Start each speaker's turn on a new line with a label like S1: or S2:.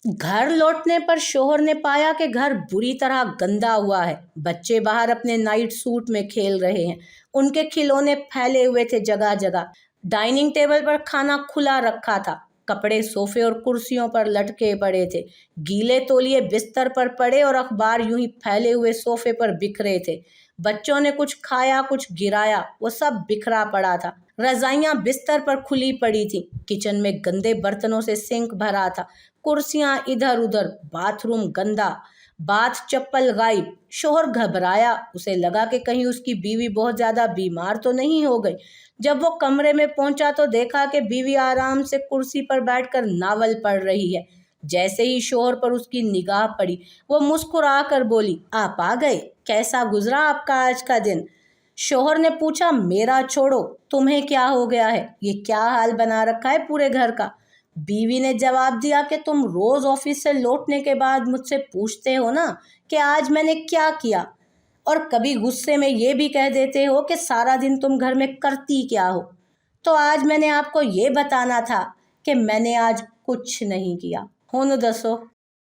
S1: घर लौटने पर शोहर ने पाया कि घर बुरी तरह गंदा हुआ है। बच्चे बाहर अपने नाइट सूट में खेल रहे हैं। उनके खिलौने फैले हुए थे जगह जगह। डाइनिंग टेबल पर खाना खुला रखा था। कपड़े सोफे और कुर्सियों पर लटके पड़े थे। गीले तौलिए बिस्तर पर पड़े और अखबार यूं ही फैले हुए सोफे पर बिखरे थे। बच्चों ने कुछ खाया, कुछ गिराया, वो सब बिखरा पड़ा था। रजाइयां बिस्तर पर खुली पड़ी थी। किचन में गंदे बर्तनों से सिंक भरा था। कुर्सियां इधर उधर, बाथरूम गंदा, बाथ चप्पल गायब। शोहर घबराया। उसे लगा कि कहीं उसकी बीवी बहुत ज्यादा बीमार तो नहीं हो गई। जब वो कमरे में पहुंचा तो देखा कि बीवी आराम से कुर्सी पर बैठकर नावल पढ़ रही है। जैसे ही शोहर पर उसकी निगाह पड़ी, वो मुस्कुरा कर बोली, आप आ गए, कैसा गुजरा आपका आज का दिन? शोहर ने पूछा, मेरा छोड़ो, तुम्हें क्या हो गया है? ये क्या हाल बना रखा है पूरे घर का? बीवी ने जवाब दिया कि तुम रोज ऑफिस से लौटने के बाद मुझसे पूछते हो ना कि आज मैंने क्या किया, और कभी गुस्से में ये भी कह देते हो कि सारा दिन तुम घर में करती क्या हो। तो आज मैंने आपको ये बताना था कि मैंने आज कुछ नहीं किया। होने दसो।